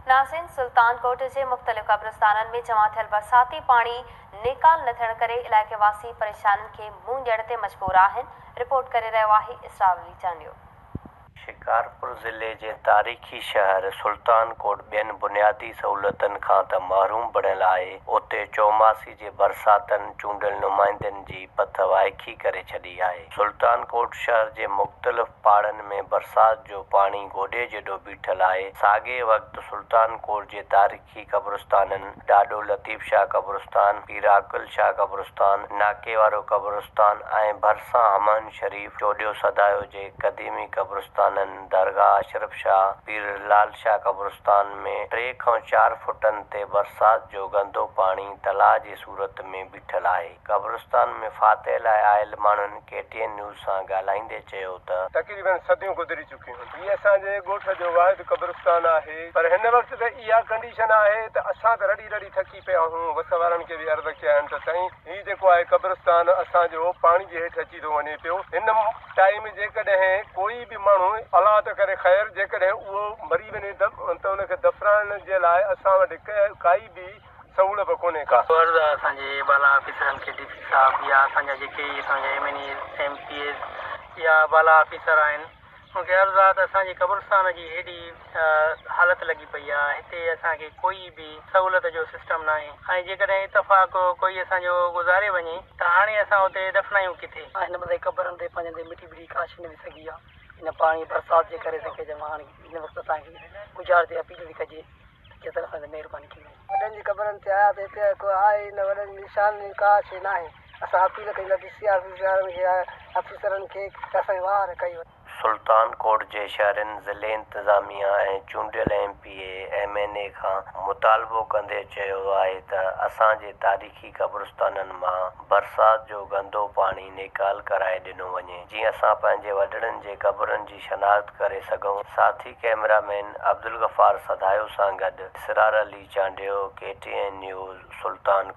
नाज़रीन, सुल्तानकोट जे मुख़्तलिफ़ क़ब्रिस्ताननि में जमा थियल बरसाती पाणी निकाल न थियण करे इलाइक़े वासी परेशानियुनि खे मुंहुं ॾियण ते मजबूर आहिनि। रिपोर्ट करे रहियो आहे इसरार अली चांडियो। शिकारपुर ज़िले जे तारीख़ी शहर सुल्तानकोट ॿियनि बुनियादी सहूलियतुनि खां त महरूम बणियल आहे, उते चौमासी जे बरसातनि चूंडियल नुमाइंदनि जी पथ वाइखी करे छॾी आहे। सुल्तानकोट शहर जे मुख़्तलिफ़ पहाड़नि में बरसात जो पाणी गोॾे जेॾो बीठल आहे। साॻिए वक़्तु सुल्तानकोट जे तारीख़ी क़ब्रिस्ताननि ॾाॾो लतीफ़ शाह क़ब्रिस्तान, पीर आक़िल शाह क़ब्रिस्तान, नाके वारो क़ब्रिस्तान ऐं भरिसां अमन शरीफ़ चोॾियों सदायो जे क़दीमी क़ब्रिस्तान दरगाह अशरफ शाह, पीर लाल शाह क़ब्रिस्तान में 3 खां 4 फुटनि ते बरसात जो गंदो पाणी तलाउ जी सूरत में बीठल आहे। क़ब्रिस्तान में फातह लाइ आयल माण्हुनि KTN न्यूज़ सां ॻाल्हाईंदे चयो त तक़रीबन सदियूं गुज़री चुकियूं आहिनि। हीअ असांजे ॻोठ जो वाहिद क़ब्रिस्तान आहे, पर हिन वक़्तु त इहा कंडीशन आहे त असां त रड़ी रड़ी थकी पिया आहियूं। वस वारनि खे बि अर्ज़ कया आहिनि त साईं हीउ जेको आहे क़ब्रिस्तान असांजो पाणी जे हेठि अची थो वञे पियो। हिन टाइम जेकॾहिं कोई बि माण्हू अलाह त करे ख़ैर जेकॾहिं उहो मरी वञे त उनखे दफ़नाइण जे लाइ असां वटि काई बि सहूलियत कोन्हे का। असांजे बाला ऑफिसरनि खे DP साहब या असांजा जेके असांजा MNA MPs या बाला ऑफिसर आहिनि, उनखे अर्ज़ु आहे त असांजे क़ब्रिस्तान जी हेॾी हालति लॻी पई आहे, हिते असांखे कोई बि सहूलियत जो सिस्टम न आहे। ऐं जेकॾहिं इतफ़ाक़ कोई असांजो गुज़ारे वञे त हाणे असां उते दफ़नायूं किथे। हिन मथे क़बरनि ते पंहिंजे मिटी बिटी काश न विसगी आहे। इन पाणी बरसात जे करे सघे जमा हाणे हिन वक़्तु असांखे गुज़ार ते अपील थी कजे कि असांखे महिरबानी कई। वॾनि जी क़बरनि ते आया त हिते को आहे न वॾनि निशान का शइ न आहे। असां अपील कई DC ऑफिसरनि खे असांखे वार कई। सुल्तानकोट जे शहरनि ज़िले इंतिज़ामिया ऐं चूंडियल MPA MNA खां मुतालबो कंदे चयो आहे त असांजे तारीख़ी क़ब्रिस्ताननि मां बरसात जो गंदो पाणी निकाल कराए ॾिनो वञे, जीअं असां पंहिंजे वॾड़नि जे क़ब्रनि जी शनाख़्त करे सघूं। साथी कैमरामैन अब्दुल गफ़ार सदायो सां गॾु इसरार अली चांडियो, KTN न्यूज़, सुल्तान।